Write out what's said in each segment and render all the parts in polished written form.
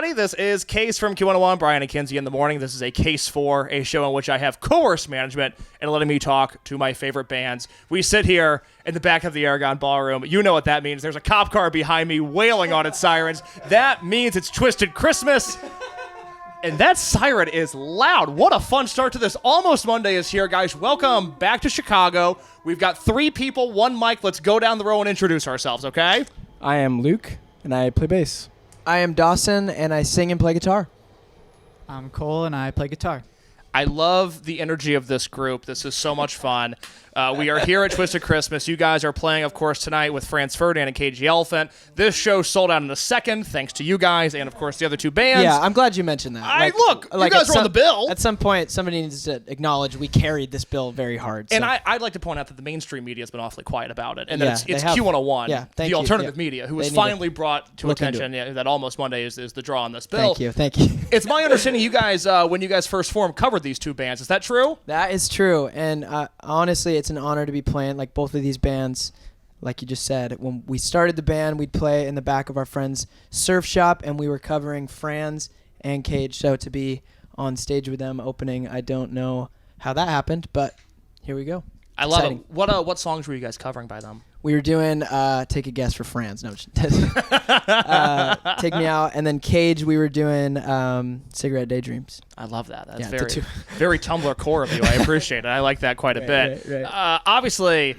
everybody. This is Case from Q101, Brian and Kenzie in the morning. This is A Case For, a show in which I have coerced management and letting me talk to my favorite bands. We sit here in the back of the Aragon Ballroom. You know what that means. There's a cop car behind me wailing on its sirens. That means it's Twisted Christmas. And that siren is loud. What a fun start to this. Almost Monday is here, guys. Welcome back to Chicago. We've got 3 people, 1 mic. Let's go down the row and introduce ourselves, okay? I am Luke, and I play bass. I am Dawson, and I sing and play guitar. I'm Cole, and I play guitar. I love the energy of this group. This is so much fun. We are here at Twisted Christmas. You guys are playing, of course, tonight with Franz Ferdinand and Cage the Elephant. This show sold out in a second, thanks to you guys and, of course, the other 2 bands. Yeah, I'm glad you mentioned that. You guys are on the bill. At some point, somebody needs to acknowledge we carried this bill very hard. So. And I'd like to point out that the mainstream media has been awfully quiet about it, and Yeah, that it's they have. Q101, Yeah, the alternative media, who has finally brought to attention that Almost Monday is the draw on this bill. Thank you. It's my understanding you guys, when you guys first formed, covered these 2 bands. Is that true? That is true, and honestly, it's an honor to be playing like both of these bands. Like you just said, when we started the band, we'd play in the back of our friend's surf shop, and we were covering Franz and Cage. So to be on stage with them opening, I don't know how that happened, but here we go. I love it. What songs were you guys covering by them? We were doing Take a Guess for Franz. No, Take Me Out. And then Cage, we were doing Cigarette Daydreams. I love that. That's very Tumblr core of you. I appreciate it. I like that quite a bit. Right. Obviously,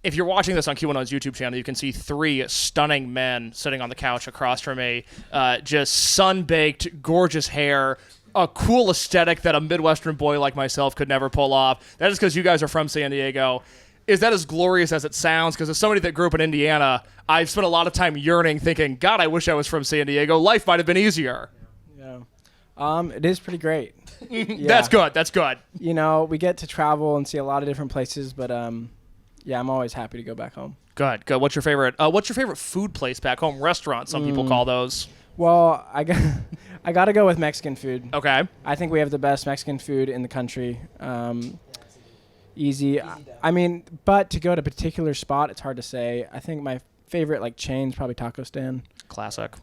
if you're watching this on Q101's YouTube channel, you can see 3 stunning men sitting on the couch across from me. Just sun-baked, gorgeous hair, a cool aesthetic that a Midwestern boy like myself could never pull off. That is because you guys are from San Diego. Is that as glorious as it sounds? Because as somebody that grew up in Indiana, I've spent a lot of time yearning, thinking, God, I wish I was from San Diego. Life might have been easier. Yeah. It is pretty great. Yeah. That's good. You know, we get to travel and see a lot of different places, but yeah, I'm always happy to go back home. Good. What's your favorite food place back home? Restaurant, some people call those. Well, I got to go with Mexican food. Okay. I think we have the best Mexican food in the country. Easy. I mean, but to go to a particular spot, it's hard to say. I think my favorite chain's probably Taco Stand. Classic.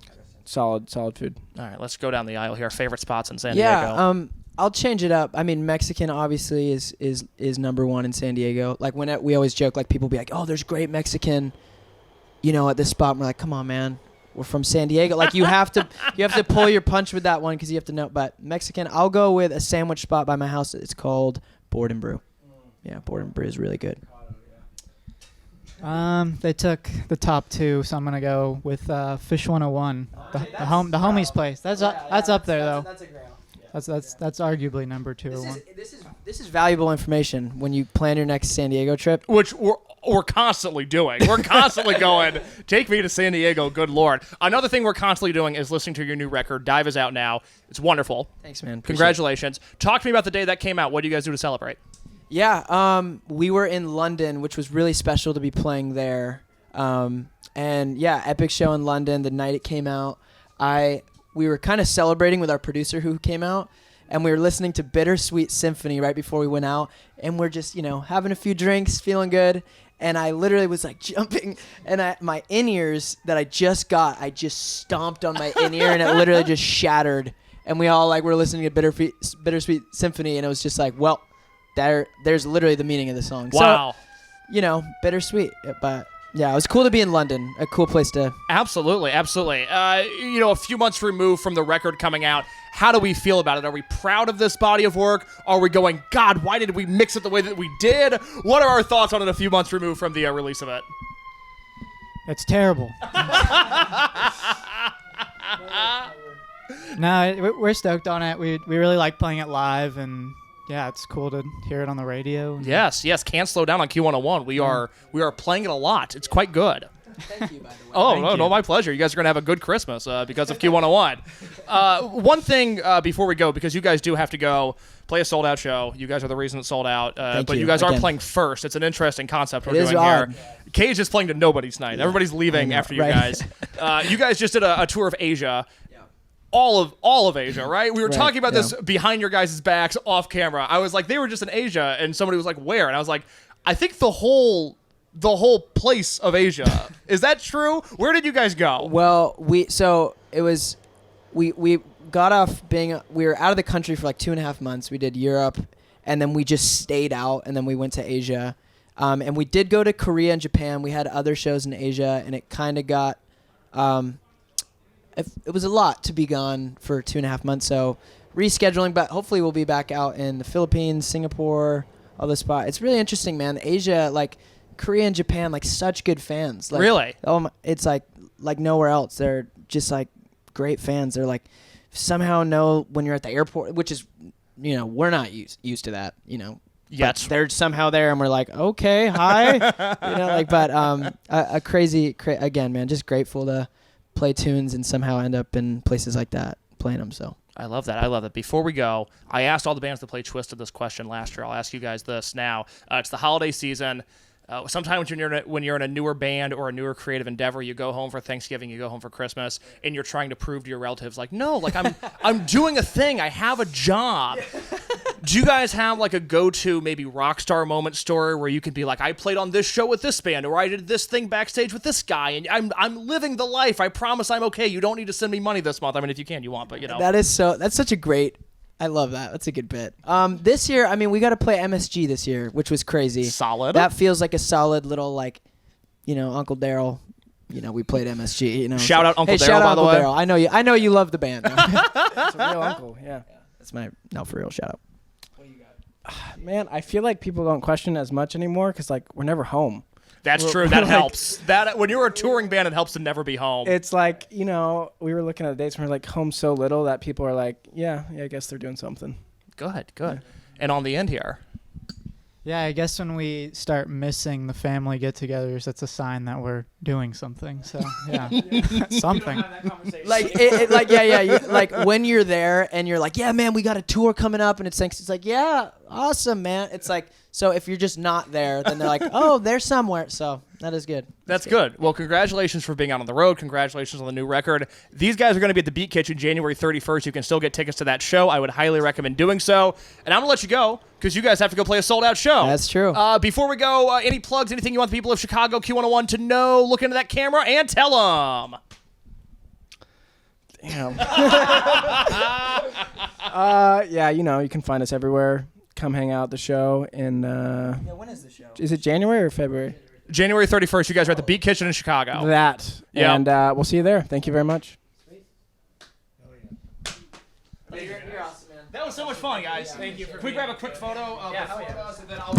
Solid food. All right, let's go down the aisle here. Favorite spots in San Diego? Yeah, I'll change it up. I mean, Mexican obviously is number 1 in San Diego. Like we always joke, like people be like, "Oh, there's great Mexican, at this spot." And we're like, "Come on, man. We're from San Diego." Like you have to pull your punch with that one because you have to know. But Mexican, I'll go with a sandwich spot by my house. It's called Board and Brew. Yeah, Board and Brew is really good. They took the top 2, so I'm gonna go with Fish 101, the homie's place. That's up there though. That's a grail. That's arguably number 2 or 1. This is valuable information when you plan your next San Diego trip. Which we're constantly doing. We're constantly going, take me to San Diego, good Lord. Another thing we're constantly doing is listening to your new record. Dive is out now. It's wonderful. Thanks, man. Congratulations. Talk to me about the day that came out. What do you guys do to celebrate? Yeah, we were in London, which was really special to be playing there. And yeah, epic show in London. The night it came out, we were kind of celebrating with our producer who came out, and we were listening to Bittersweet Symphony right before we went out, and we're just, having a few drinks, feeling good. And I literally was jumping, and my in-ears that I just got, I just stomped on my in-ear, and it literally just shattered. And we all were listening to Bittersweet Symphony, and it was just well, there's literally the meaning of the song. Wow. So, bittersweet. But yeah, it was cool to be in London. A cool place to. Absolutely. A few months removed from the record coming out, how do we feel about it? Are we proud of this body of work? Are we going, God, why did we mix it the way that we did? What are our thoughts on it a few months removed from the release of it? It's terrible. No, we're stoked on it. We really like playing it live, and yeah, it's cool to hear it on the radio. Yes. Can't slow down on Q101. We are playing it a lot. It's quite good. Thank you, by the way. Oh, no, my pleasure. You guys are going to have a good Christmas because of Q101. One thing before we go, because you guys do have to go play a sold-out show. You guys are the reason it's sold out. But you guys are playing first. It's an interesting concept we're doing here. Cage is playing to nobody's night. Yeah. Everybody's leaving after you guys. You guys just did a tour of Asia. All of Asia, right? We were talking about this behind your guys' backs off camera. I was like, they were just in Asia, and somebody was like, where? And I was like, I think the whole place of Asia. Is that true? Where did you guys go? Well, it was we got off being we were out of the country for like 2.5 months. We did Europe, and then we just stayed out, and then we went to Asia, and we did go to Korea and Japan. We had other shows in Asia, and it kind of got it was a lot to be gone for 2.5 months. So rescheduling, but hopefully we'll be back out in the Philippines, Singapore, all the spot. It's really interesting, man. Asia, like Korea and Japan, like such good fans. Like, really? It's like nowhere else. They're just like great fans. They're like somehow know when you're at the airport, which is, we're not used to that, Yeah, they're somehow there, and we're like, okay, hi, but a crazy, again, man, just grateful to play tunes and somehow end up in places like that playing them. So I love that. Before we go, I asked all the bands that play Twisted this question last year. I'll ask you guys this now. It's the holiday season. Sometimes when you're in a newer band or a newer creative endeavor, you go home for Thanksgiving, you go home for Christmas, and you're trying to prove to your relatives, like, no, like I'm doing a thing. I have a job. Do you guys have like a go-to maybe rock star moment story where you can be like, I played on this show with this band, or I did this thing backstage with this guy, and I'm living the life. I promise I'm okay. You don't need to send me money this month. I mean, if you can, you want, but that's such a great. I love that. That's a good bit. This year, I mean, we got to play MSG this year, which was crazy. Solid. That feels like a solid little, like, Uncle Daryl. We played MSG. Shout out Uncle Daryl, shout by out the Uncle way. Daryl. I know you love the band. It's a real uncle. Yeah. That's my for real shout out. What do you got? Man, I feel like people don't question as much anymore because like we're never home. That's true. That helps. That when you're a touring band, it helps to never be home. It's like, we were looking at the dates and we're like home so little that people are like, yeah, I guess they're doing something. Good. And on the end here. Yeah, I guess when we start missing the family get-togethers, that's a sign that we're doing something. So yeah, something. Like when you're there and you're like, yeah, man, we got a tour coming up, and it's like, yeah, awesome, man. It's like, so if you're just not there, then they're like, oh, they're somewhere. So that is good. That's good. Well, congratulations for being out on the road. Congratulations on the new record. These guys are going to be at the Beat Kitchen January 31st. You can still get tickets to that show. I would highly recommend doing so. And I'm going to let you go because you guys have to go play a sold-out show. That's true. Before we go, any plugs, anything you want the people of Chicago Q101 to know? Look into that camera and tell them. Damn. Yeah, you can find us everywhere. Come hang out at the show in... when is the show? Is it January or February? January 31st. You guys are at the Beat Kitchen in Chicago. That. Yeah. And we'll see you there. Thank you very much. Sweet. You're awesome, man. That was so much fun, guys. Thank you. Can we grab a quick photo? Yeah, hell yeah. And then I'll